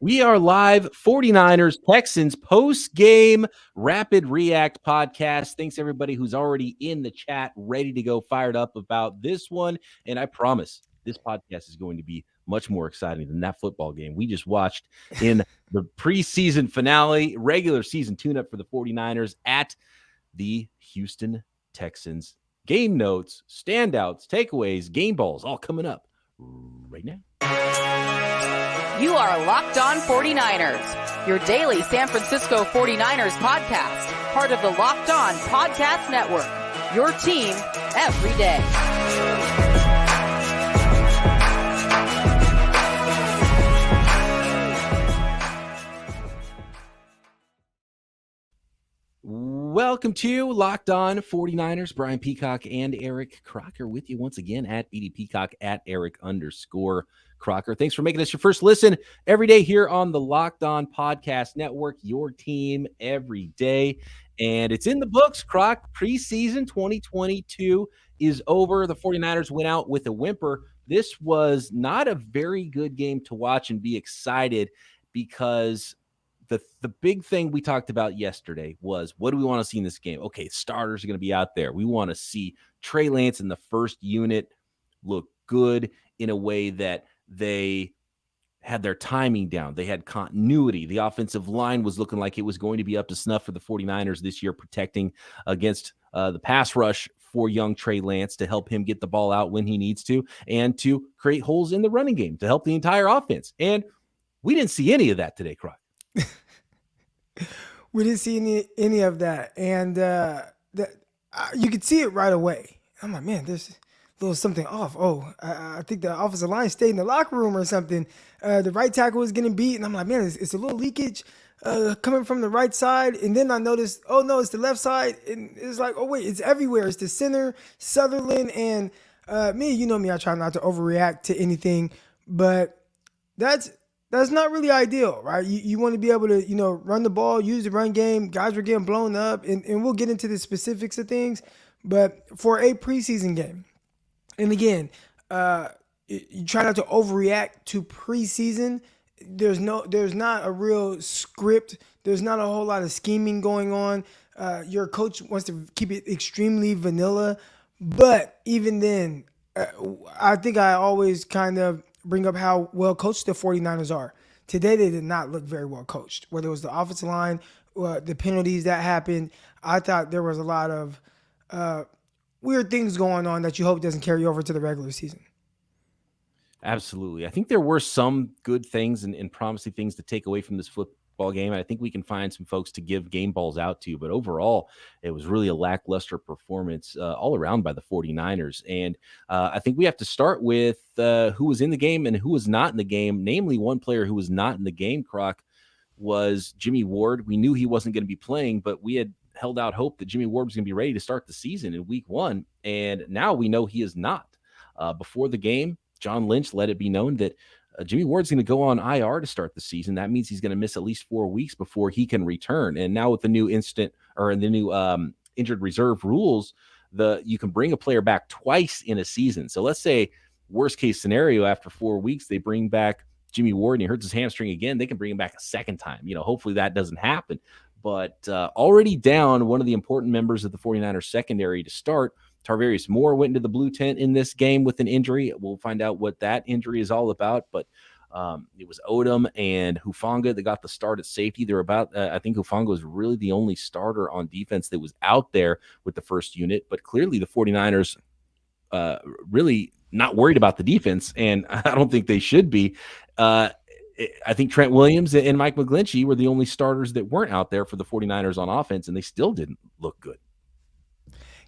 We are live 49ers Texans post-game rapid react podcast. Thanks everybody who's already in the chat, ready to go, fired up about this one. And I promise this podcast is going to be much more exciting than that football game we just watched in the preseason finale, regular season tune-up for the 49ers at the Houston Texans. Game notes, standouts, takeaways, game balls, all coming up right now. You are Locked On 49ers, your daily San Francisco 49ers podcast, part of the Locked On Podcast Network, your team every day. Welcome to Locked On 49ers. Brian Peacock and Eric Crocker with you once again at BD Peacock at Eric_Crocker. Thanks for making us your first listen every day here on the Locked On Podcast Network, your team every day. And it's in the books, Croc. Preseason 2022 is over. The 49ers went out with a whimper. This was not a very good game to watch and be excited because the big thing we talked about yesterday was, what do we want to see in this game? Okay, starters are going to be out there. We want to see Trey Lance in the first unit look good in a way that they had their timing down. They had continuity. The offensive line was looking like it was going to be up to snuff for the 49ers this year, protecting against the pass rush for young Trey Lance to help him get the ball out when he needs to and to create holes in the running game to help the entire offense. And we didn't see any of that today, Croc. We didn't see any of that, and you could see it right away. I'm like, man, there's a little something off. Oh, I think the offensive line stayed in the locker room or something. The right tackle was getting beat, and I'm like, man, it's a little leakage coming from the right side. And then I noticed, oh no, it's the left side, and it's like, oh wait, it's everywhere. It's the center, Sutherland, and me. You know me, I try not to overreact to anything, but that's not really ideal, right? You want to be able to, run the ball, use the run game. Guys were getting blown up, and we'll get into the specifics of things. But for a preseason game, and again, you try not to overreact to preseason. There's not a real script. There's not a whole lot of scheming going on. Your coach wants to keep it extremely vanilla. But even then, I think I always kind of bring up how well coached the 49ers are. Today, they did not look very well coached. Whether it was the offensive line, the penalties that happened, I thought there was a lot of weird things going on that you hope doesn't carry over to the regular season. Absolutely. I think there were some good things and promising things to take away from this football game. And I think we can find some folks to give game balls out to. But overall, it was really a lackluster performance all around by the 49ers. And I think we have to start with who was in the game and who was not in the game. Namely, one player who was not in the game, Croc, was Jimmy Ward. We knew he wasn't going to be playing, but we had held out hope that Jimmy Ward was going to be ready to start the season in week 1. And now we know he is not. Before the game, John Lynch let it be known that Jimmy Ward's going to go on IR to start the season. That means he's going to miss at least 4 weeks before he can return. And now with the new injured reserve rules, you can bring a player back twice in a season. So let's say worst case scenario, after 4 weeks, they bring back Jimmy Ward and he hurts his hamstring again. They can bring him back a second time. Hopefully that doesn't happen. But already down one of the important members of the 49ers secondary to start. Tarvarius Moore went into the blue tent in this game with an injury. We'll find out what that injury is all about. But it was Odom and Hufanga that got the start at safety. I think Hufanga was really the only starter on defense that was out there with the first unit. But clearly the 49ers really not worried about the defense, and I don't think they should be. I think Trent Williams and Mike McGlinchey were the only starters that weren't out there for the 49ers on offense, and they still didn't look good.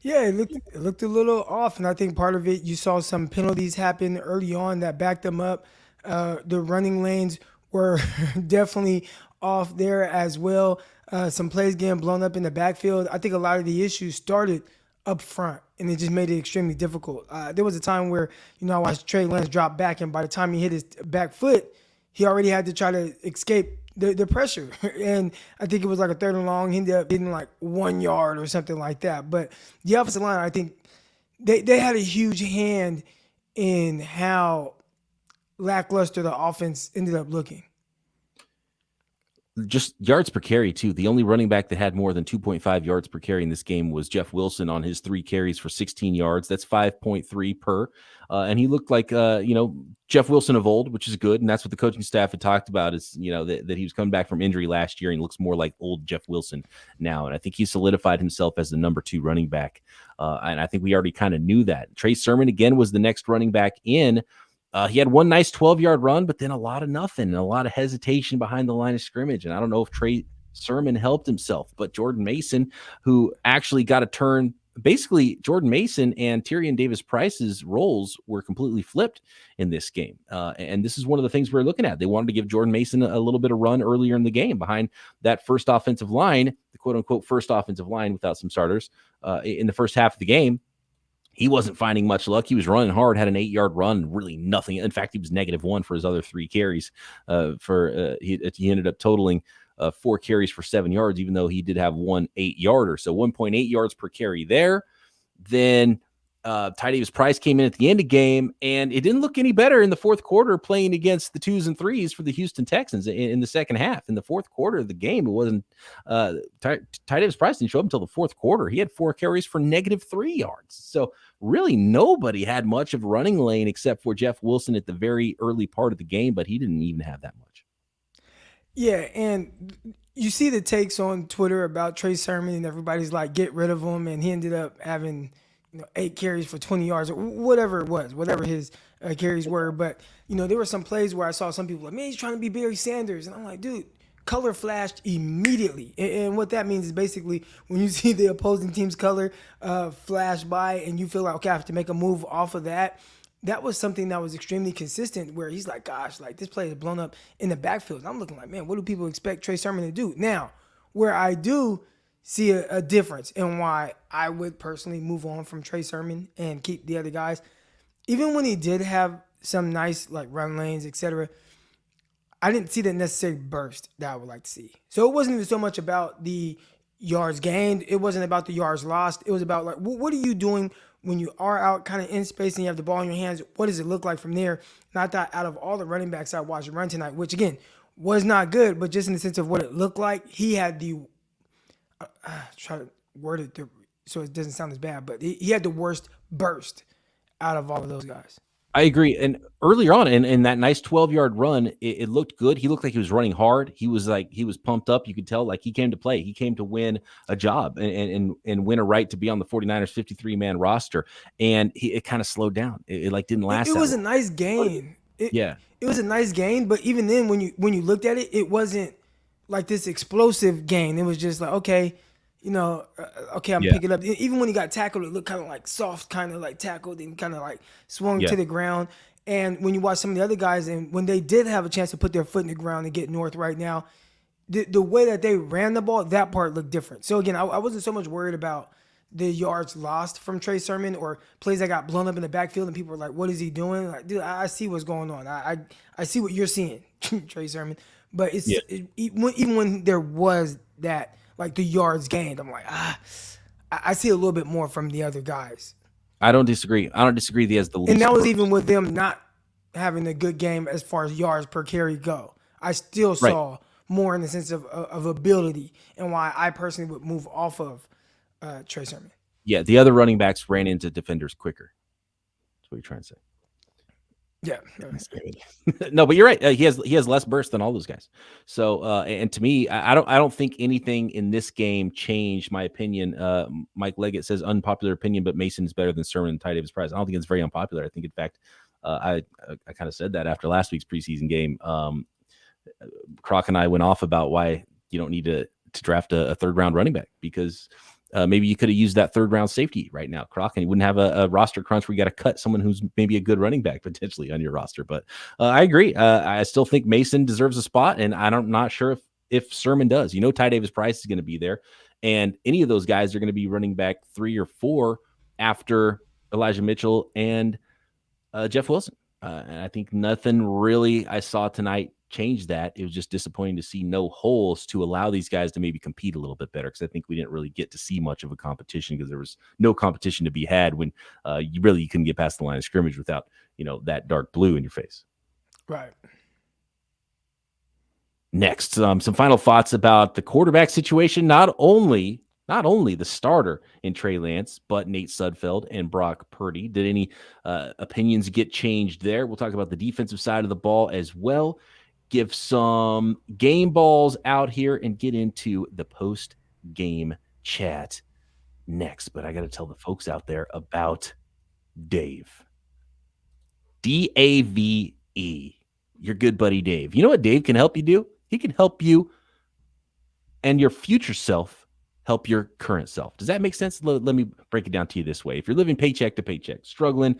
Yeah, it looked a little off, and I think part of it, you saw some penalties happen early on that backed them up. The running lanes were definitely off there as well. Some plays getting blown up in the backfield. I think a lot of the issues started up front, and it just made it extremely difficult. There was a time where, I watched Trey Lance drop back, and by the time he hit his back foot, he already had to try to escape the pressure. And I think it was like a 3rd and long. He ended up getting like 1 yard or something like that. But the offensive line, I think they had a huge hand in how lackluster the offense ended up looking. just yards per carry too. The only running back that had more than 2.5 yards per carry in this game was Jeff Wilson on his 3 carries for 16 yards. That's 5.3 per. And he looked like, Jeff Wilson of old, which is good. And that's what the coaching staff had talked about is, that he was coming back from injury last year and looks more like old Jeff Wilson now. And I think he solidified himself as the number 2 running back. And I think we already kind of knew that. Tre Sermon, again, was the next running back in. He had one nice 12-yard run, but then a lot of nothing and a lot of hesitation behind the line of scrimmage. And I don't know if Tre Sermon helped himself, but Jordan Mason, who actually got a turn, basically Jordan Mason and Tyrion Davis-Price's roles were completely flipped in this game. And this is one of the things we're looking at. They wanted to give Jordan Mason a little bit of run earlier in the game behind that first offensive line, the quote-unquote first offensive line without some starters in the first half of the game. He wasn't finding much luck. He was running hard, had an 8-yard run, really nothing. In fact, he was -1 for his other 3 carries. He ended up totaling 4 carries for 7 yards, even though he did have 1 8-yarder. So 1.8 yards per carry there. Then Ty Davis-Price came in at the end of the game, and it didn't look any better in the fourth quarter playing against the 2s and 3s for the Houston Texans in the second half. In the fourth quarter of the game, it wasn't Ty Davis-Price didn't show up until the fourth quarter. He had 4 carries for -3 yards. So really nobody had much of a running lane except for Jeff Wilson at the very early part of the game, but he didn't even have that much. Yeah, and you see the takes on Twitter about Tre Sermon, and everybody's like, get rid of him, and he ended up having 8 carries for 20 yards or whatever it was, whatever his carries were. But, there were some plays where I saw some people like, man, he's trying to be Barry Sanders. And I'm like, dude, color flashed immediately. And what that means is basically when you see the opposing team's color flash by and you feel like, okay, I have to make a move off of that. That was something that was extremely consistent where he's like, gosh, like this play is blown up in the backfield. And I'm looking like, man, what do people expect Tre Sermon to do? Now, where I do see a difference in why I would personally move on from Tre Sermon and keep the other guys. Even when he did have some nice like run lanes, etc., I didn't see the necessary burst that I would like to see. So it wasn't even so much about the yards gained. It wasn't about the yards lost. It was about like, what are you doing when you are out kind of in space and you have the ball in your hands? What does it look like from there? Not that out of all the running backs I watched run tonight, which again was not good, but just in the sense of what it looked like, he had the try to word it so it doesn't sound as bad, but he had the worst burst out of all of those guys. I agree. And earlier on in that nice 12-yard run, it looked good. He looked like he was running hard. He was pumped up. You could tell like he came to play. He came to win a job and win a right to be on the 49ers 53-man roster. And it kind of slowed down. It like didn't last. It was a nice gain. It was a nice gain, but even then when you looked at it, it wasn't like this explosive gain. It was just like, okay, okay, I'm picking up. Even when he got tackled, it looked kind of like soft, kind of like tackled and kind of like swung to the ground. And when you watch some of the other guys, and when they did have a chance to put their foot in the ground and get north right now, the way that they ran the ball, that part looked different. So again, I wasn't so much worried about the yards lost from Tre Sermon or plays that got blown up in the backfield and people were like, what is he doing? Like, dude, I see what's going on. I see what you're seeing, Tre Sermon. But even when there was that, like the yards gained, I'm like, I see a little bit more from the other guys. I don't disagree. That he has the least. And that was even with them not having a good game as far as yards per carry go. I still saw more in the sense of ability and why I personally would move off of Tre Sermon. Yeah, the other running backs ran into defenders quicker. That's what you're trying to say. Yeah. No, but you're right. He has less burst than all those guys. So, and to me, I don't think anything in this game changed my opinion. Mike Leggett says unpopular opinion, but Mason is better than Sermon and Ty Davis-Price. I don't think it's very unpopular. I think, in fact, I kind of said that after last week's preseason game. Croc and I went off about why you don't need to draft a third round running back because maybe you could have used that third round safety right now, Croc, and you wouldn't have a roster crunch where you got to cut someone who's maybe a good running back potentially on your roster. But I agree. I still think Mason deserves a spot, and I'm not sure if Sermon does. Ty Davis-Price is going to be there, and any of those guys are going to be running back 3 or 4 after Elijah Mitchell and Jeff Wilson. And I think nothing really I saw tonight changed that. It was just disappointing to see no holes to allow these guys to maybe compete a little bit better, because I think we didn't really get to see much of a competition because there was no competition to be had when you couldn't get past the line of scrimmage without that dark blue in your face. Right. Next, some final thoughts about the quarterback situation. Not only the starter in Trey Lance, but Nate Sudfeld and Brock Purdy. Did any opinions get changed there? We'll talk about the defensive side of the ball as well. Give some game balls out here and get into the post-game chat next. But I got to tell the folks out there about Dave. D-A-V-E. Your good buddy Dave. You know what Dave can help you do? He can help you and your future self help your current self. Does that make sense? Let me break it down to you this way. If you're living paycheck to paycheck, struggling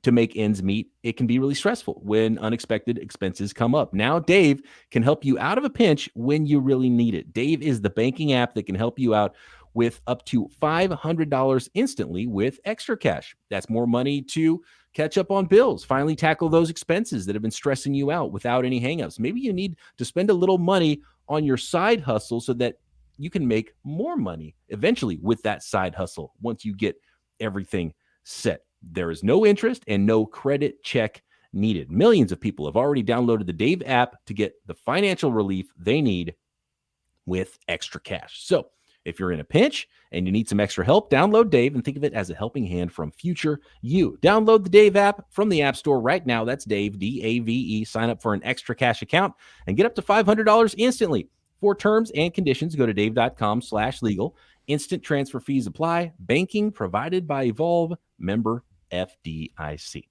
to make ends meet, it can be really stressful when unexpected expenses come up. Now, Dave can help you out of a pinch when you really need it. Dave is the banking app that can help you out with up to $500 instantly with extra cash. That's more money to catch up on bills, finally tackle those expenses that have been stressing you out without any hangups. Maybe you need to spend a little money on your side hustle so that you can make more money eventually with that side hustle once you get everything set. There is no interest and no credit check needed. Millions of people have already downloaded the Dave app to get the financial relief they need with extra cash. So if you're in a pinch and you need some extra help, download Dave and think of it as a helping hand from future you. Download the Dave app from the App Store right now. That's Dave, D-A-V-E. Sign up for an extra cash account and get up to $500 instantly. For terms and conditions, go to dave.com/legal. Instant transfer fees apply. Banking provided by Evolve, member FDIC.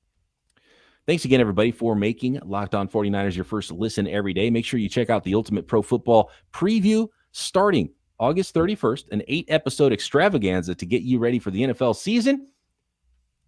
Thanks again, everybody, for making Locked On 49ers your first listen every day. Make sure you check out the Ultimate Pro Football Preview starting August 31st, an 8-episode extravaganza to get you ready for the NFL season.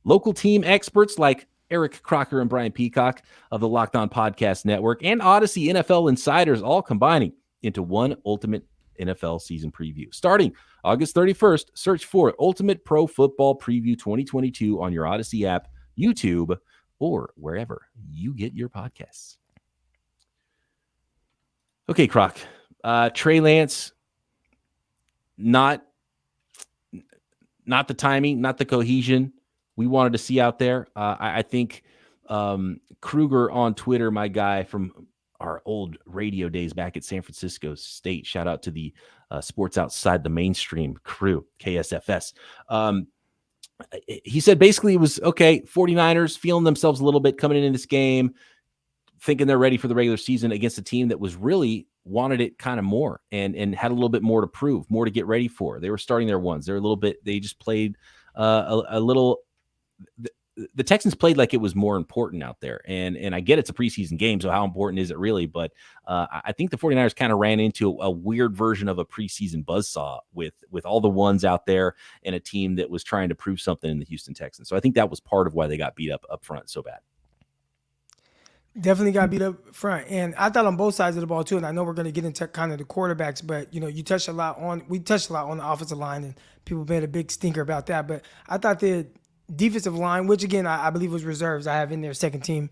Local team experts like Eric Crocker and Brian Peacock of the Locked On Podcast Network and Odyssey NFL Insiders all combining into one ultimate NFL season preview. Starting August 31st, search for Ultimate Pro Football Preview 2022 on your Odyssey app, YouTube, or wherever you get your podcasts. Okay, Croc. Trey Lance, not the timing, not the cohesion we wanted to see out there. I think Kruger on Twitter, my guy from our old radio days back at San Francisco State, shout out to the Sports Outside the Mainstream crew, KSFS. He said basically it was, okay, 49ers feeling themselves a little bit coming into this game, thinking they're ready for the regular season against a team that was really wanted it kind of more and had a little bit more to prove, more to get ready for. They were starting their ones. They just played a little. The Texans played like it was more important out there. And I get it's a preseason game, so how important is it really? But I think the 49ers kind of ran into a weird version of a preseason buzzsaw with all the ones out there and a team that was trying to prove something in the Houston Texans. So I think that was part of why they got beat up front so bad. Definitely got beat up front. And I thought on both sides of the ball too, and I know we're going to get into kind of the quarterbacks, but we touched a lot on the offensive line, and people made a big stinker about that. But I thought the defensive line, which again I believe was reserves, I have in there second team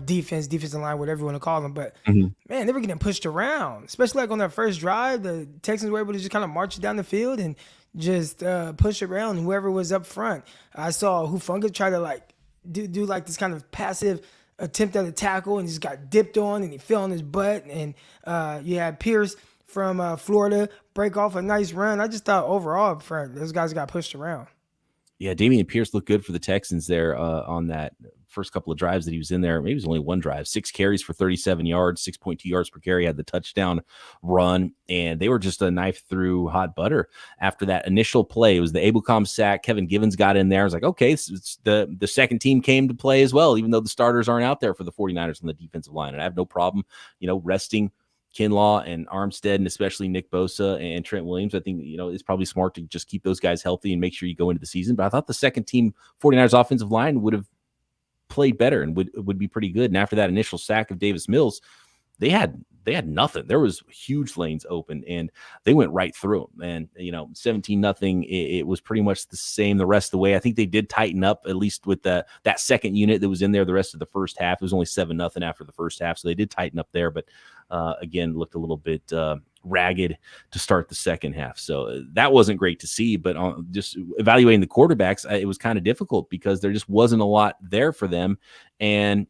defensive line, whatever you want to call them. But man, they were getting pushed around, especially like on that first drive. The Texans were able to just kind of march down the field and just push around whoever was up front. I saw Hufanga try to do this kind of passive attempt at a tackle and just got dipped on and he fell on his butt. And you had Pierce from Florida break off a nice run. I just thought overall up front, those guys got pushed around. Yeah, Dameon Pierce looked good for the Texans there on that first couple of drives that he was in there. Maybe it was only one drive, 6 carries for 37 yards, 6.2 yards per carry, had the touchdown run, and they were just a knife through hot butter after that initial play. It was the Abucom sack. Kevin Givens got in there. I was like, okay, it's the second team came to play as well, even though the starters aren't out there for the 49ers on the defensive line. And I have no problem, resting Kinlaw and Armstead, and especially Nick Bosa and Trent Williams. I think, it's probably smart to just keep those guys healthy and make sure you go into the season. But I thought the second team 49ers offensive line would have played better and would be pretty good. And after that initial sack of Davis Mills, they had nothing. There was huge lanes open and they went right through them. And, 17-0, it was pretty much the same the rest of the way. I think they did tighten up, at least with that second unit that was in there the rest of the first half. It was only 7-0 after the first half. So they did tighten up there, but again, looked a little bit ragged to start the second half. So that wasn't great to see, but just evaluating the quarterbacks, it was kind of difficult because there just wasn't a lot there for them. And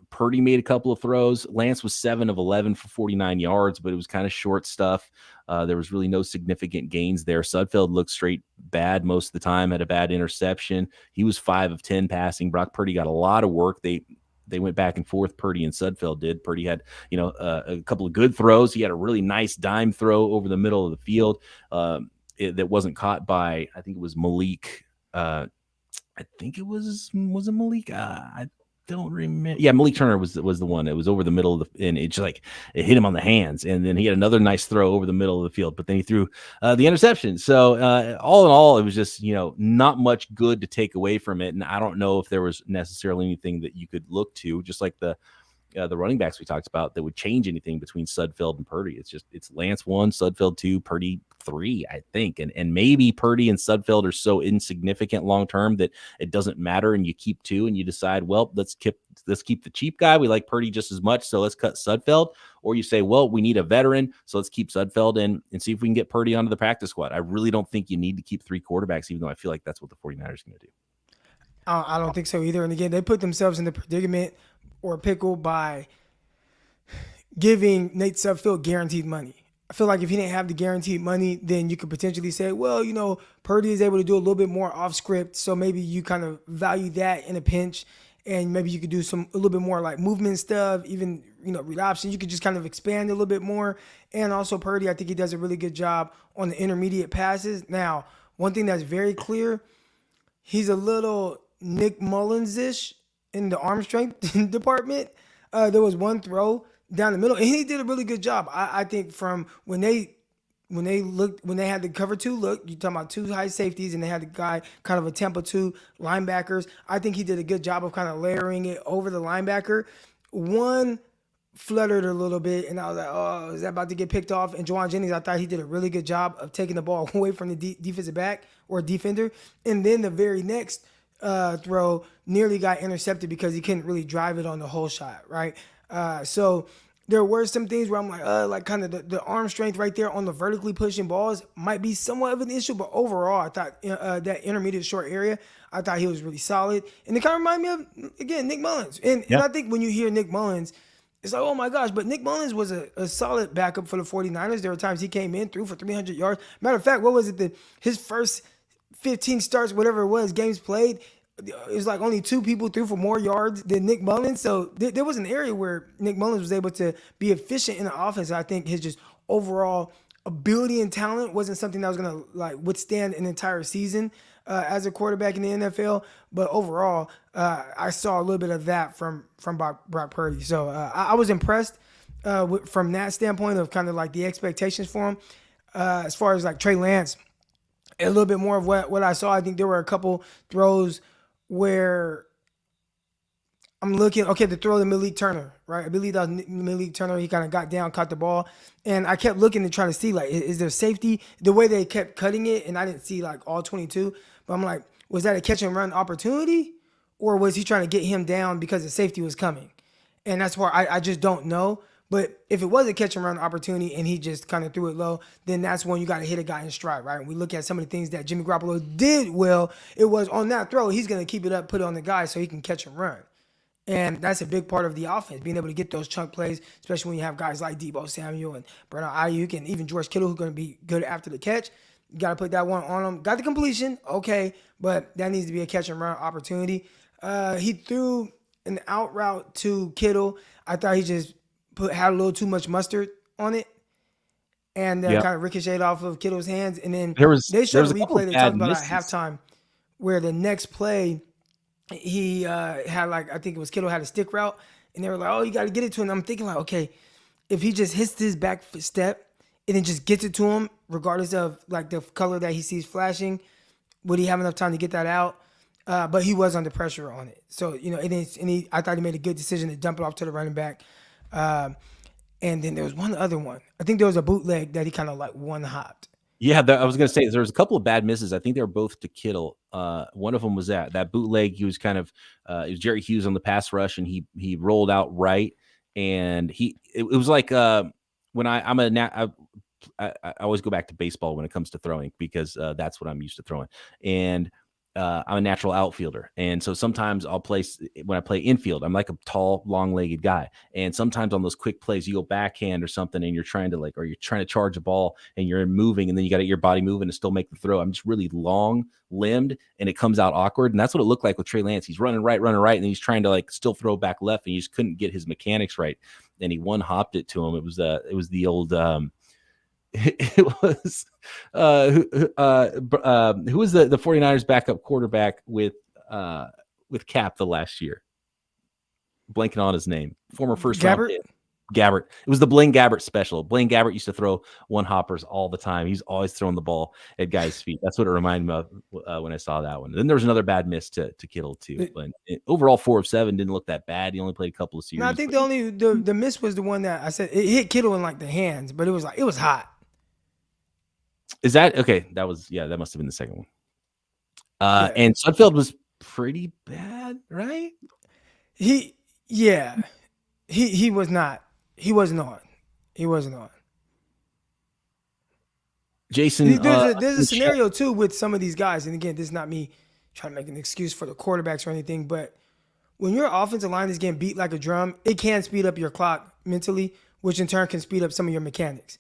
Purdy made a couple of throws. Lance was 7 of 11 for 49 yards, but it was kind of short stuff. There was really no significant gains there. Sudfeld looked straight bad most of the time, had a bad interception. He was 5 of 10 passing. Brock Purdy got a lot of work. They went back and forth. Purdy and Sudfeld did. Purdy had, a couple of good throws. He had a really nice dime throw over the middle of the field that wasn't caught by, I think it was Malik. I think it was it Malik? I don't remember. Yeah, Malik Turner was the one. It was over the middle of and it hit him on the hands. And then he had another nice throw over the middle of the field, but then he threw the interception. So all in all, it was just, not much good to take away from it. And I don't know if there was necessarily anything that you could look to, just like the running backs we talked about, that would change anything between Sudfeld and Purdy. It's Lance 1, Sudfeld 2, Purdy 3, I think. And maybe Purdy and Sudfeld are so insignificant long term that it doesn't matter, and you keep 2 and you decide, well, let's keep the cheap guy. We like Purdy just as much, so let's cut Sudfeld. Or you say, well, we need a veteran, so let's keep Sudfeld and see if we can get Purdy onto the practice squad. I really don't think you need to keep 3 quarterbacks, even though I feel like that's what the 49ers are going to do. I don't think so either. And again, they put themselves in the predicament or pickle by giving Nate Sudfeld guaranteed money. I feel like if he didn't have the guaranteed money, then you could potentially say, well, Purdy is able to do a little bit more off script, so maybe you kind of value that in a pinch, and maybe you could do a little bit more like movement stuff, even read option. You could just kind of expand a little bit more. And also Purdy, I think he does a really good job on the intermediate passes. Now, one thing that's very clear, he's a little Nick Mullins-ish in the arm strength department. There was one throw down the middle, and he did a really good job. I think from when they had the cover 2 look, you're talking about 2 high safeties, and they had the guy kind of a tempo 2 linebackers. I think he did a good job of kind of layering it over the linebacker. One fluttered a little bit, and I was like, oh, is that about to get picked off? And Juwan Jennings, I thought he did a really good job of taking the ball away from the defensive back or defender. And then the very next throw nearly got intercepted because he couldn't really drive it on the whole shot, right? So there were some things where I'm like kind of the arm strength right there on the vertically pushing balls might be somewhat of an issue, but overall I thought that intermediate short area, I thought he was really solid. And it kind of reminded me of, again, Nick Mullins. And I think when you hear Nick Mullins, it's like, oh my gosh, but Nick Mullins was a solid backup for the 49ers. There were times he came in, threw for 300 yards. Matter of fact, what was it? His first 15 starts, whatever it was, games played, it was like only 2 people threw for more yards than Nick Mullins. So there was an area where Nick Mullins was able to be efficient in the offense. I think his just overall ability and talent wasn't something that was going to like withstand an entire season as a quarterback in the NFL. But overall, I saw a little bit of that from Brock Purdy. So I was impressed from that standpoint of kind of like the expectations for him. As far as like Trey Lance, a little bit more of what I saw. I think there were a couple throws where I'm looking, the throw to Malik Turner, right? I believe that was Malik Turner. He kind of got down, caught the ball. And I kept looking and trying to see, like, is there safety? The way they kept cutting it, and I didn't see, like, all 22. But I'm like, was that a catch and run opportunity? Or was he trying to get him down because the safety was coming? And that's where I just don't know. But if it was a catch and run opportunity and he just kind of threw it low, then that's when you got to hit a guy in stride, right? When we look at some of the things that Jimmy Garoppolo did well, it was on that throw, he's going to keep it up, put it on the guy so he can catch and run. And that's a big part of the offense, being able to get those chunk plays, especially when you have guys like Deebo Samuel and Bernard Ayuk and even George Kittle who are going to be good after the catch. You got to put that one on him. Got the completion, okay, but that needs to be a catch and run opportunity. He threw an out route to Kittle. I thought he just had a little too much mustard on it, and kind of ricocheted off of Kittle's hands. And then they showed a replay they talked about at halftime where the next play he had, like, I think it was Kittle had a stick route, and they were like, oh, you got to get it to him. I'm thinking like, okay, if he just hits his back step and then just gets it to him, regardless of like the color that he sees flashing, would he have enough time to get that out? But he was under pressure on it. So, I thought he made a good decision to dump it off to the running back. And then there was one other one. I think there was a bootleg that he kind of like one-hopped. Yeah, I was going to say there was a couple of bad misses. I think they were both to Kittle. One of them was that bootleg. He was kind of it was Jerry Hughes on the pass rush, and he rolled out right, and it was like when I always go back to baseball when it comes to throwing because that's what I'm used to throwing. And I'm a natural outfielder. And so sometimes when I play infield, I'm like a tall, long-legged guy. And sometimes on those quick plays, you go backhand or something and you're trying to charge a ball and you're moving and then you got to get your body moving to still make the throw. I'm just really long-limbed and it comes out awkward. And that's what it looked like with Trey Lance. He's running right. And then he's trying to like still throw back left and he just couldn't get his mechanics right. And he one-hopped it to him. It was the old, it was who was the 49ers backup quarterback with Cap the last year? Blanking on his name. Former first round pick. Gabbert. It was the Blaine Gabbert special. Blaine Gabbert used to throw one hoppers all the time. He's always throwing the ball at guys' feet. That's what it reminded me of when I saw that one. And then there was another bad miss to Kittle too. But overall, 4 of 7 didn't look that bad. He only played a couple of series. No, I think the miss was the one that I said it hit Kittle in like the hands, but it was hot. Is that okay? That must have been the second one. And Sudfeld was pretty bad, right? He was not. He wasn't on. Jason, there's a scenario too with some of these guys, and again, this is not me trying to make an excuse for the quarterbacks or anything, but when your offensive line is getting beat like a drum, it can speed up your clock mentally, which in turn can speed up some of your mechanics.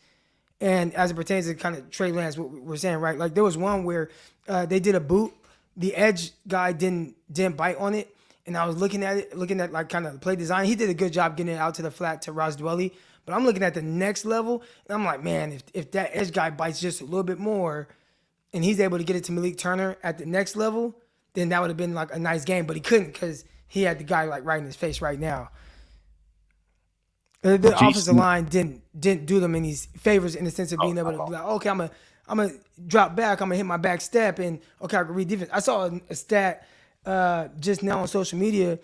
And as it pertains to kind of Trey Lance, what we're saying, right? Like there was one where they did a boot, the edge guy didn't bite on it, and I was looking at like kind of the play design. He did a good job getting it out to the flat to Ross Dwelly, but I'm looking at the next level, and I'm like, man, if that edge guy bites just a little bit more, and he's able to get it to Malik Turner at the next level, then that would have been like a nice game. But he couldn't because he had the guy like right in his face right now. The offensive line didn't do them any favors in the sense of being able to be like, okay, I'm gonna drop back, I'm gonna hit my back step, and okay, I can read defense. I saw a stat just now on social media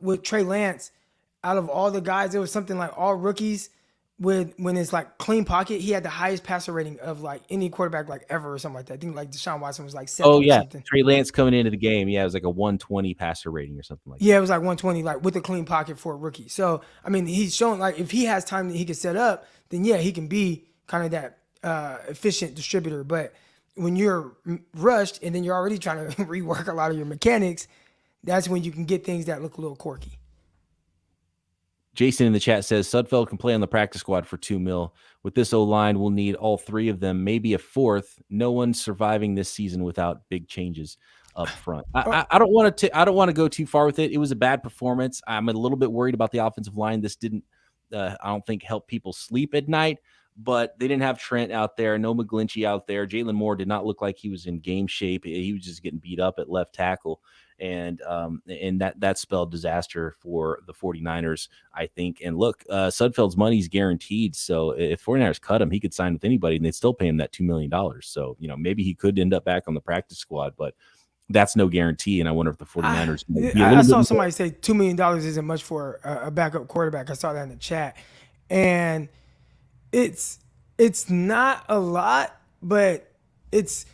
with Trey Lance. Out of all the guys, there was something like all rookies when it's like clean pocket, he had the highest passer rating of like any quarterback like ever or something like that. I think like Deshaun Watson was like 7 or something. Trey Lance coming into the game, it was like a 120 passer rating or something like that. Yeah, it was like 120, like with a clean pocket for a rookie. So I mean, he's shown like if he has time that he can set up, then yeah, he can be kind of that efficient distributor. But when you're rushed and then you're already trying to rework a lot of your mechanics, that's when you can get things that look a little quirky. Jason in the chat says Sudfeld can play on the practice squad for $2 million. With this O-line, we'll need all 3 of them, maybe a 4th. No one's surviving this season without big changes up front. I don't want to go too far with it. It was a bad performance. I'm a little bit worried about the offensive line. This didn't, I don't think, help people sleep at night. But they didn't have Trent out there, no McGlinchey out there. Jalen Moore did not look like he was in game shape. He was just getting beat up at left tackle. And that spelled disaster for the 49ers, I think. And look, Sudfeld's money is guaranteed. So if 49ers cut him, he could sign with anybody and they'd still pay him that $2 million. So, maybe he could end up back on the practice squad, but that's no guarantee. And I wonder if the 49ers. I saw somebody say $2 million isn't much for a backup quarterback. I saw that in the chat. And it's not a lot, but is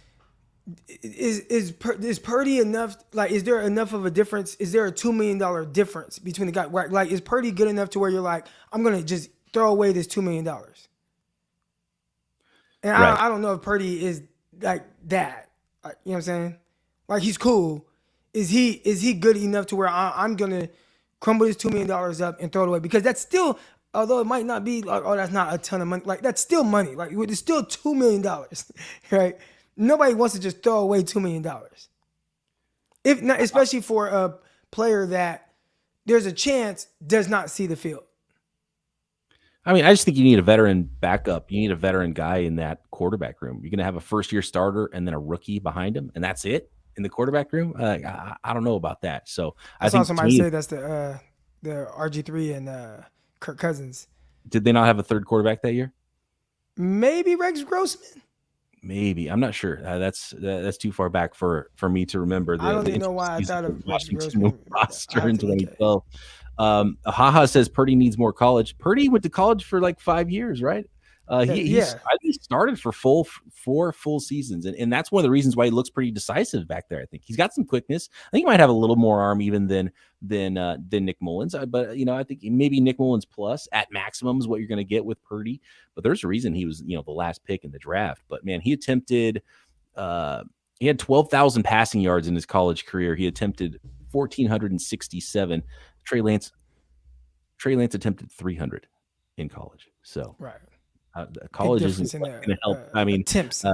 Purdy enough? Like, is there enough of a difference? Is there a $2 million difference between the guy? Like, is Purdy good enough to where you're like, I'm gonna just throw away this $2 million? And right. I don't know if Purdy is like that. You know what I'm saying? Like, he's cool. Is he good enough to where I'm gonna crumble this $2 million up and throw it away? Because that's still, although it might not be like, oh, that's not a ton of money. Like, that's still money. Like, it's still $2 million, right? Nobody wants to just throw away $2 million. If not, especially for a player that there's a chance does not see the field. I mean, I just think you need a veteran backup. You need a veteran guy in that quarterback room. You're going to have a first-year starter and then a rookie behind him, and that's it in the quarterback room? I don't know about that. So I saw think somebody say that's the RG3 and Kirk Cousins. Did they not have a third quarterback that year? Maybe Rex Grossman. Maybe. I'm not sure. That's too far back for me to remember. I don't even know why I thought of Washington roster in 2012. Haha says Purdy needs more college. Purdy went to college for like 5 years, right? I think he started for 4 full seasons, and that's one of the reasons why he looks pretty decisive back there. I think he's got some quickness. I think he might have a little more arm even than Nick Mullins. But I think maybe Nick Mullins plus at maximum is what you're going to get with Purdy. But there's a reason he was the last pick in the draft. But man, he attempted He had 12,000 passing yards in his college career. He attempted 1,467. Trey Lance attempted 300 in college. So Right. college isn't going to help. I mean, attempts.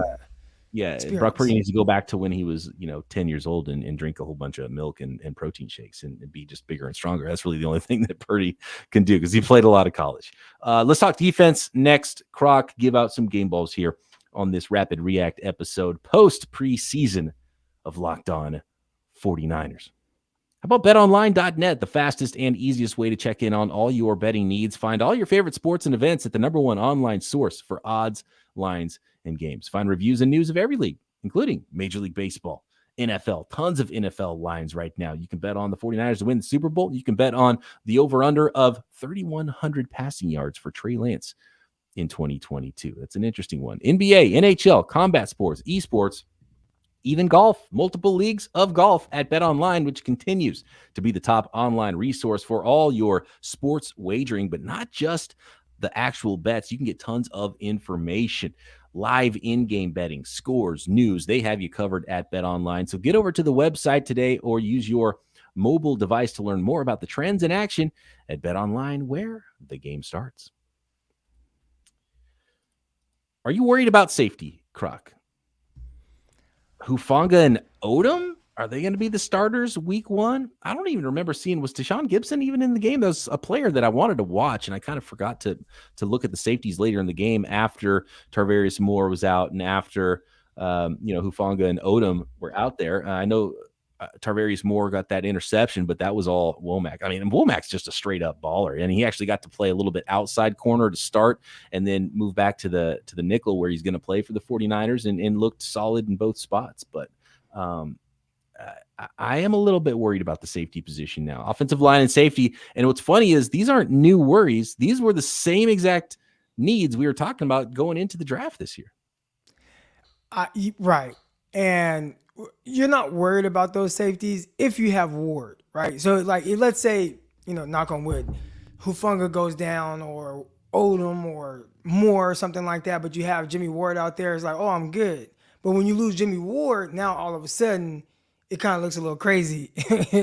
yeah, Experience. Brock Purdy needs to go back to when he was, 10 years old and drink a whole bunch of milk and protein shakes and be just bigger and stronger. That's really the only thing that Purdy can do because he played a lot of college. Let's talk defense next. Croc, give out some game balls here on this Rapid React episode post preseason of Locked On 49ers. How about betonline.net, the fastest and easiest way to check in on all your betting needs? Find all your favorite sports and events at the number one online source for odds, lines, and games. Find reviews and news of every league, including Major League Baseball, NFL, tons of NFL lines right now. You can bet on the 49ers to win the Super Bowl. You can bet on the over-under of 3,100 passing yards for Trey Lance in 2022. That's an interesting one. NBA, NHL, combat sports, esports, even golf, multiple leagues of golf at BetOnline, which continues to be the top online resource for all your sports wagering, but not just the actual bets. You can get tons of information, live in-game betting, scores, news. They have you covered at BetOnline. So get over to the website today or use your mobile device to learn more about the trends in action at BetOnline, where the game starts. Are you worried about safety, Croc? Hufanga and Odom, are they going to be the starters week one? I don't even remember seeing, was Tashawn Gibson even in the game? That was a player that I wanted to watch, and I kind of forgot to look at the safeties later in the game after Tarvarius Moore was out and after, Hufanga and Odom were out there. I know Tarvarius Moore got that interception, but that was all Womack. I mean, Womack's just a straight up baller, and he actually got to play a little bit outside corner to start and then move back to the nickel where he's going to play for the 49ers and looked solid in both spots. But I am a little bit worried about the safety position now, offensive line and safety. And what's funny is these aren't new worries. These were the same exact needs we were talking about going into the draft this year. Right. And you're not worried about those safeties if you have Ward, right? So, like, let's say, knock on wood, Hufanga goes down or Odom or Moore or something like that, but you have Jimmy Ward out there. It's like, oh, I'm good. But when you lose Jimmy Ward, now all of a sudden it kind of looks a little crazy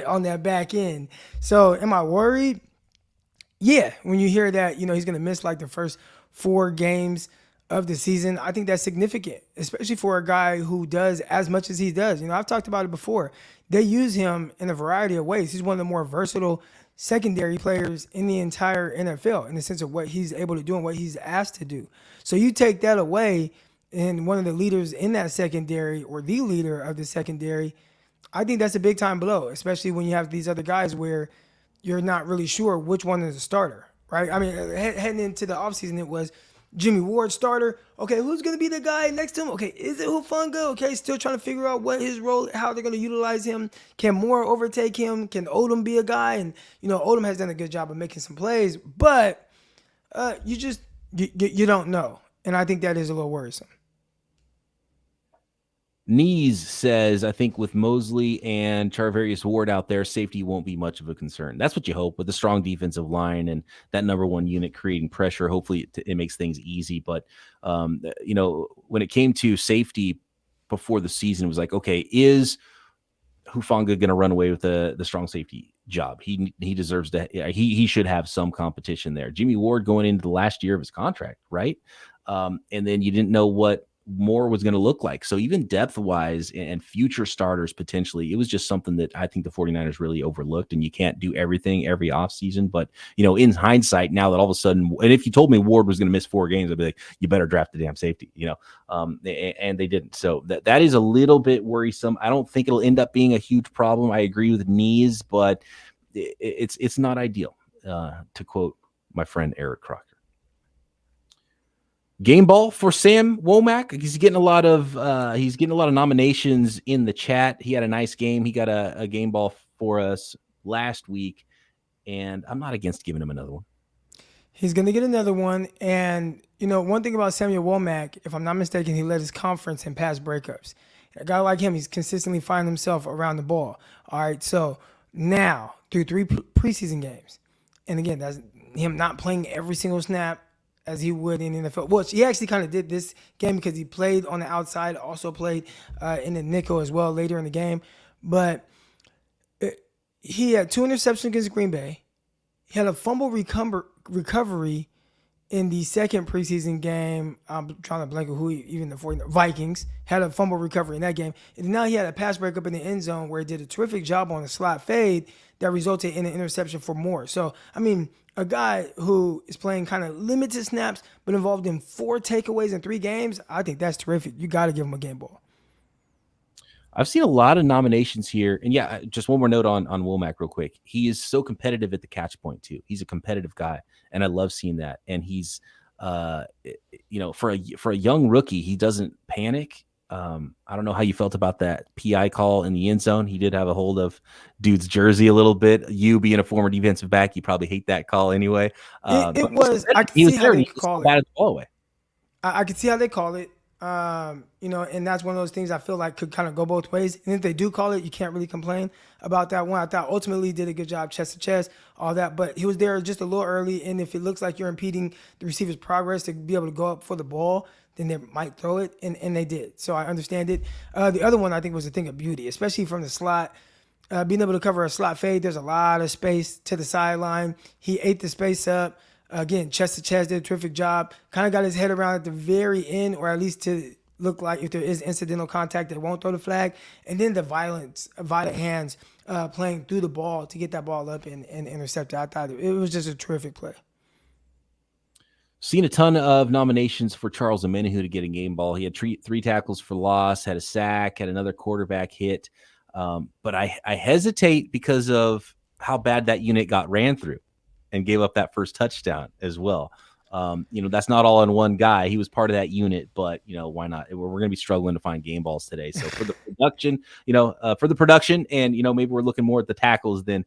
on that back end. So am I worried? Yeah. When you hear that, he's going to miss like the first 4 games of the season, I think that's significant, especially for a guy who does as much as he does. I've talked about it before. They use him in a variety of ways. He's one of the more versatile secondary players in the entire NFL in the sense of what he's able to do and what he's asked to do. So you take that away, and one of the leaders in that secondary or the leader of the secondary, I think that's a big time blow, especially when you have these other guys where you're not really sure which one is a starter, right? I mean, heading into the offseason, it was Jimmy Ward starter. Okay, who's going to be the guy next to him? Okay, is it Hufanga? Okay, still trying to figure out what his role, how they're going to utilize him. Can Moore overtake him? Can Odom be a guy? And, Odom has done a good job of making some plays, but you don't know. And I think that is a little worrisome. Knees says, I think with Mosley and Charvarius Ward out there, safety won't be much of a concern. That's what you hope with a strong defensive line and that number one unit creating pressure. Hopefully it makes things easy. But, when it came to safety before the season, it was like, okay, is Hufanga going to run away with the strong safety job? He deserves to. He should have some competition there. Jimmy Ward going into the last year of his contract, right? And then you didn't know what Moore was going to look like. So even depth-wise and future starters potentially, it was just something that I think the 49ers really overlooked, and you can't do everything every offseason. But, in hindsight, now that all of a sudden, and if you told me Ward was going to miss 4 games, I'd be like, you better draft the damn safety, and they didn't. So that is a little bit worrisome. I don't think it'll end up being a huge problem. I agree with knees, but it's not ideal, to quote my friend Eric Crocker. Game ball for Sam Womack. He's getting a lot of nominations in the chat. He had a nice game. He got a game ball for us last week, and I'm not against giving him another one. He's going to get another one. And, one thing about Samuel Womack, if I'm not mistaken, he led his conference in pass breakups. A guy like him, he's consistently finding himself around the ball. All right, so now through 3 preseason games, and again, that's him not playing every single snap as he would in the NFL. Well, he actually kind of did this game because he played on the outside, also played in the nickel as well later in the game. But he had 2 interceptions against Green Bay. He had a fumble recovery in the second preseason game. I'm trying to blank who even the Vikings had a fumble recovery in that game. And now he had a pass breakup in the end zone where he did a terrific job on a slot fade that resulted in an interception for more. So, I mean, a guy who is playing kind of limited snaps but involved in 4 takeaways in 3 games, I think that's terrific. You got to give him a game ball. I've seen a lot of nominations here. And yeah, just one more note on Womack real quick. He is so competitive at the catch point too. He's a competitive guy, and I love seeing that. And he's, for a young rookie, he doesn't panic. I don't know how you felt about that PI call in the end zone. He did have a hold of dude's jersey a little bit. You being a former defensive back, you probably hate that call anyway. I could see how they call it. I could see how they call it. And that's one of those things I feel like could kind of go both ways. And if they do call it, you can't really complain about that one. I thought ultimately he did a good job chest to chest, all that, but he was there just a little early. And if it looks like you're impeding the receiver's progress to be able to go up for the ball, then they might throw it. And they did. So I understand it. The other one I think was a thing of beauty, especially from the slot. Being able to cover a slot fade, there's a lot of space to the sideline. He ate the space up. Again, chest to chest, did a terrific job. Kind of got his head around at the very end, or at least to look like if there is incidental contact, they won't throw the flag. And then the violent hands playing through the ball to get that ball up and intercept it. I thought it was just a terrific play. Seen a ton of nominations for Charles Amenhou to get a game ball. He had 3 tackles for loss, had a sack, had another quarterback hit. But I hesitate because of how bad that unit got ran through and gave up that first touchdown as well. That's not all on one guy. He was part of that unit, but why not? We're going to be struggling to find game balls today. So for the production, and maybe we're looking more at the tackles than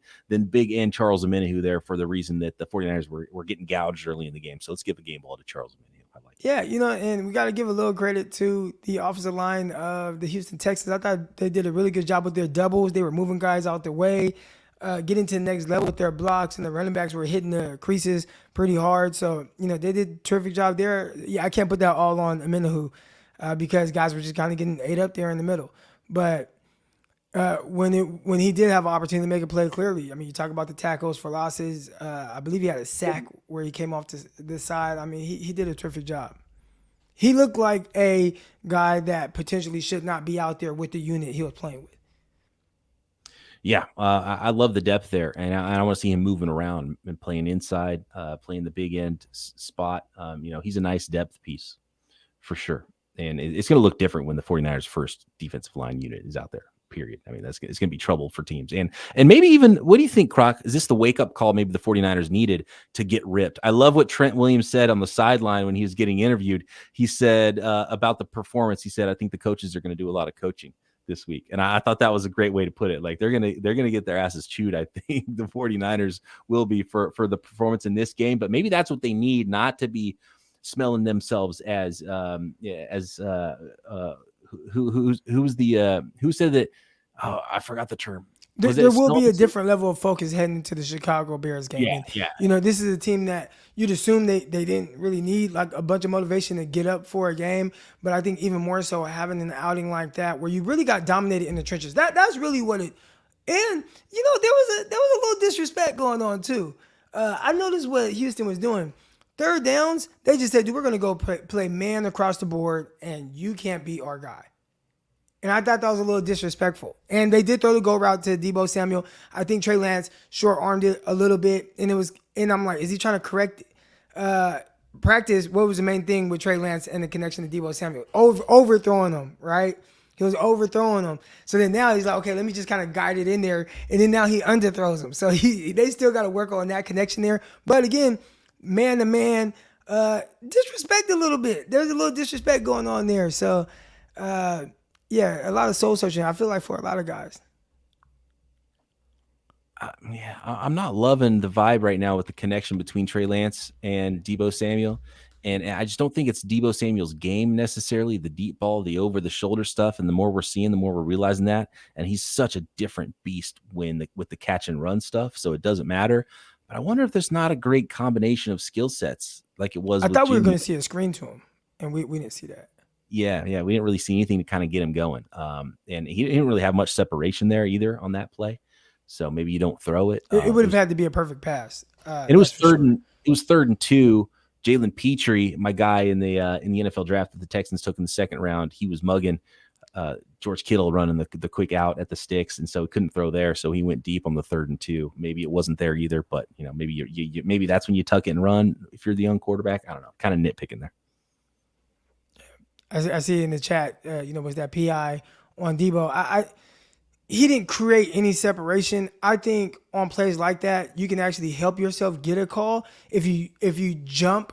big end Charles Amenhou there for the reason that the 49ers were getting gouged early in the game. So let's give a game ball to Charles Amenhou. I like it. Yeah, and we got to give a little credit to the offensive line of the Houston Texans. I thought they did a really good job with their doubles. They were moving guys out their way. Getting to the next level with their blocks, and the running backs were hitting the creases pretty hard. So, they did a terrific job there. Yeah, I can't put that all on Amenhou because guys were just kind of getting ate up there in the middle. But when he did have an opportunity to make a play, clearly, I mean, you talk about the tackles for losses. I believe he had a sack where he came off this side. I mean, he did a terrific job. He looked like a guy that potentially should not be out there with the unit he was playing with. Yeah, I love the depth there, and I want to see him moving around and playing inside, playing the big end spot. He's a nice depth piece for sure, and it's going to look different when the 49ers' first defensive line unit is out there, period. I mean, it's going to be trouble for teams. And maybe even, what do you think, Croc? Is this the wake-up call maybe the 49ers needed to get ripped? I love what Trent Williams said on the sideline when he was getting interviewed. He said about the performance, he said, I think the coaches are going to do a lot of coaching this week. And I thought that was a great way to put it. Like they're going to get their asses chewed. I think the 49ers will be for the performance in this game, but maybe that's what they need, not to be smelling themselves as who said that? Oh, I forgot the term. There will be a different level of focus heading into the Chicago Bears game. Yeah. This is a team that you'd assume they didn't really need like a bunch of motivation to get up for a game. But I think even more so having an outing like that where you really got dominated in the trenches. That's really what it. And there was a little disrespect going on too. I noticed what Houston was doing. Third downs, they just said, dude, we're going to go play man across the board, and you can't beat our guy. And I thought that was a little disrespectful. And they did throw the go route to Deebo Samuel. I think Trey Lance short-armed it a little bit. And I'm like, is he trying to correct practice? What was the main thing with Trey Lance and the connection to Deebo Samuel? Overthrowing him, right? He was overthrowing him. So then now he's like, okay, let me just kind of guide it in there. And then now he underthrows him. So they still got to work on that connection there. But again, man to man, disrespect a little bit. There's a little disrespect going on there. So, yeah, a lot of soul searching, I feel like, for a lot of guys. I'm not loving the vibe right now with the connection between Trey Lance and Deebo Samuel. And I just don't think it's Deebo Samuel's game necessarily, the deep ball, the over-the-shoulder stuff. And the more we're seeing, the more we're realizing that. And he's such a different beast with the catch-and-run stuff, so it doesn't matter. But I wonder if there's not a great combination of skill sets like it was I with thought we were Jimmy. going to see a screen to him, and we didn't see that. Yeah, we didn't really see anything to kind of get him going. And he didn't really have much separation there either on that play. So maybe you don't throw it. It would have had to be a perfect pass. And it was third and 2. Jalen Petrie, my guy in the NFL draft that the Texans took in the second round, he was mugging George Kittle running the quick out at the sticks, and so he couldn't throw there. So he went deep on the 3rd and 2. Maybe it wasn't there either, but maybe you maybe that's when you tuck it and run if you're the young quarterback. I don't know, kind of nitpicking there. I see in the chat, was that PI on Debo? He didn't create any separation. I think on plays like that, you can actually help yourself get a call if you jump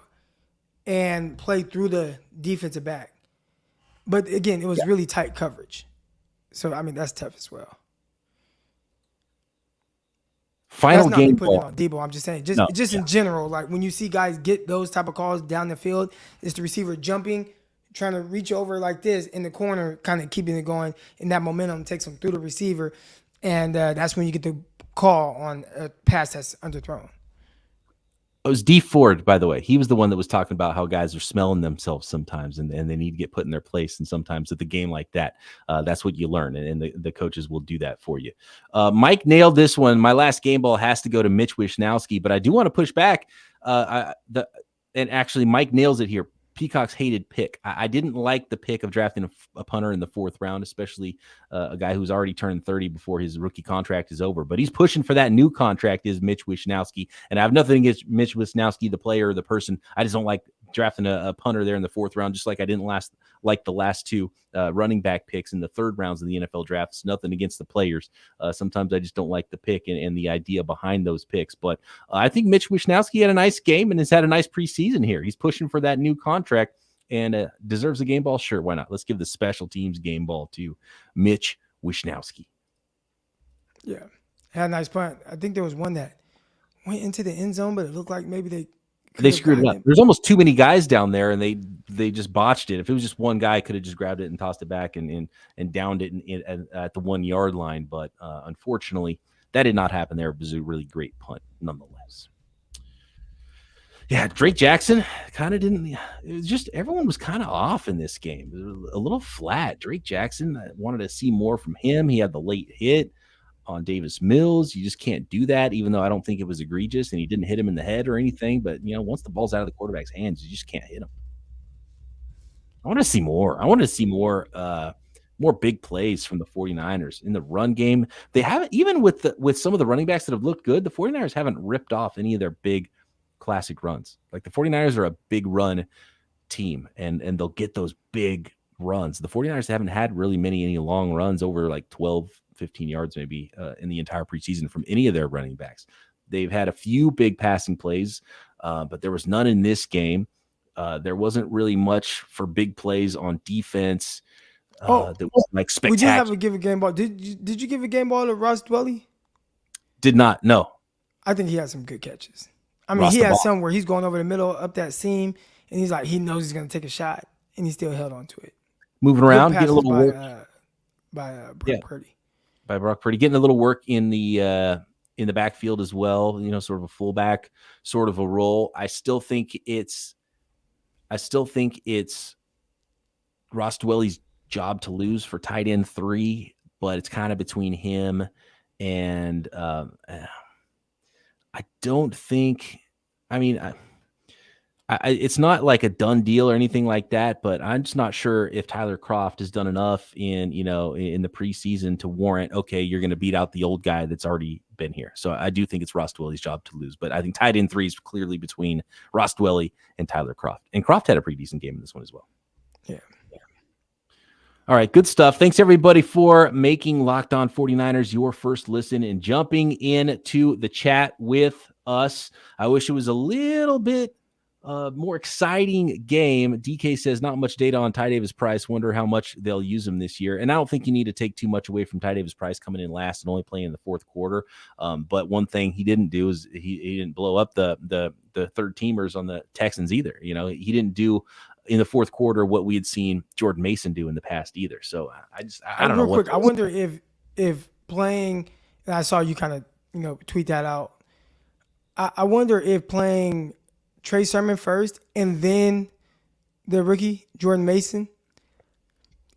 and play through the defensive back. But again, it was really tight coverage. So, I mean, that's tough as well. Final that's game not putting ball. it on Debo. I'm just saying, just in general, like when you see guys get those type of calls down the field, it's the receiver jumping, trying to reach over like this in the corner, kind of keeping it going, and that momentum takes them through the receiver, and that's when you get the call on a pass that's underthrown. It was D Ford, by the way. He was the one that was talking about how guys are smelling themselves sometimes, and they need to get put in their place. And sometimes at the game like that, that's what you learn, and the coaches will do that for you. Mike nailed this one. My last game ball has to go to Mitch Wishnowsky, but I do want to push back. And actually, Mike nails it here. Peacock's hated pick. I didn't like the pick of drafting a punter in the 4th round, especially a guy who's already turned 30 before his rookie contract is over. But he's pushing for that new contract is Mitch Wishnowsky. And I have nothing against Mitch Wishnowsky, the player or the person. I just don't like drafting a punter there in the 4th round, just like I didn't like the last 2 running back picks in the 3rd rounds of the NFL draft. It's nothing against the players. Sometimes I just don't like the pick and the idea behind those picks. But I think Mitch Wishnowsky had a nice game and has had a nice preseason here. He's pushing for that new contract and deserves a game ball. Sure, why not? Let's give the special teams game ball to Mitch Wishnowsky. Yeah, had a nice punt. I think there was one that went into the end zone, but it looked like maybe they screwed it up. There's almost too many guys down there, and they just botched it. If it was just one guy, could have just grabbed it and tossed it back and downed it at the 1 yard line. But unfortunately, that did not happen there. It was a really great punt, nonetheless. Yeah, Drake Jackson kind of didn't. It was just everyone was kind of off in this game. It was a little flat. Drake Jackson, I wanted to see more from him. He had the late hit on Davis Mills. You just can't do that, even though I don't think it was egregious and he didn't hit him in the head or anything. But, once the ball's out of the quarterback's hands, you just can't hit him. I want to see more. I want to see more big plays from the 49ers in the run game. They haven't, even with some of the running backs that have looked good, the 49ers haven't ripped off any of their big classic runs. Like the 49ers are a big run team, and they'll get those big runs. The 49ers haven't had really any long runs over like 12, 15 yards maybe in the entire preseason from any of their running backs. They've had a few big passing plays, but there was none in this game. There wasn't really much for big plays on defense. That was like spectacular. We did have to give a game ball. Did you give a game ball to Ross Dwelly? Did not. No. I think he had some good catches. I mean, he had some where he's going over the middle up that seam, and he's like, he knows he's going to take a shot, and he still held on to it. Moving around, getting a little work by Brock Purdy. By Brock Purdy, getting a little work in the backfield as well. Sort of a fullback, sort of a role. I still think it's Ross Dwelly's job to lose for tight end 3, but it's kind of between him and I don't think. I mean, it's not like a done deal or anything like that, but I'm just not sure if Tyler Kroft has done enough in the preseason to warrant, okay, you're going to beat out the old guy that's already been here. So I do think it's Ross Dwelly's job to lose, but I think tight end 3 is clearly between Ross Dwelly and Tyler Kroft. And Kroft had a pretty decent game in this one as well. Yeah. All right, good stuff. Thanks, everybody, for making Locked On 49ers your first listen and jumping into the chat with us. I wish it was a little bit more exciting game. DK says not much data on Ty Davis Price. Wonder how much they'll use him this year. And I don't think you need to take too much away from Ty Davis Price coming in last and only playing in the 4th quarter. But one thing he didn't do is he didn't blow up the third teamers on the Texans either. He didn't do in the 4th quarter what we had seen Jordan Mason do in the past either. So I don't know. Real quick, I wonder if playing, and I saw you kind of tweet that out. I wonder if playing Tre Sermon first and then the rookie, Jordan Mason.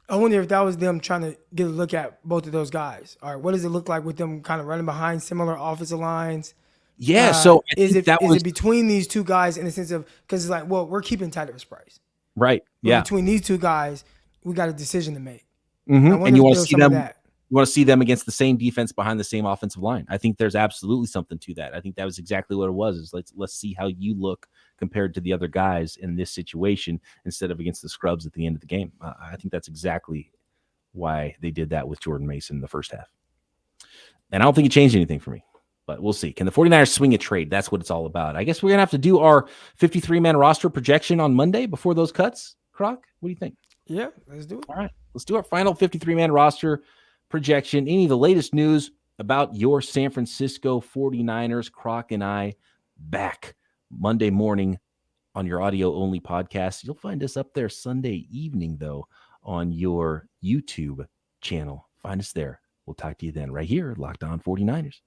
I wonder if that was them trying to get a look at both of those guys. All right, what does it look like with them kind of running behind similar offensive lines? Yeah, so is it between these two guys in the sense of, because it's like, well, we're keeping Tyler's Price. Right, but yeah. between these two guys, we got a decision to make. Mm-hmm. And you want to see them. You want to see them against the same defense behind the same offensive line. I think there's absolutely something to that. I think that was exactly what it was. Is let's see how you look compared to the other guys in this situation instead of against the scrubs at the end of the game. I think that's exactly why they did that with Jordan Mason in the first half. And I don't think it changed anything for me, but we'll see. Can the 49ers swing a trade? That's what it's all about. I guess we're going to have to do our 53-man roster projection on Monday before those cuts. Croc, what do you think? Yeah, let's do it. All right, let's do our final 53-man roster projection. Any of the latest news about your San Francisco 49ers, Croc and I back Monday morning on your audio-only podcast. You'll find us up there Sunday evening, though, on your YouTube channel. Find us there. We'll talk to you then right here at Locked On 49ers.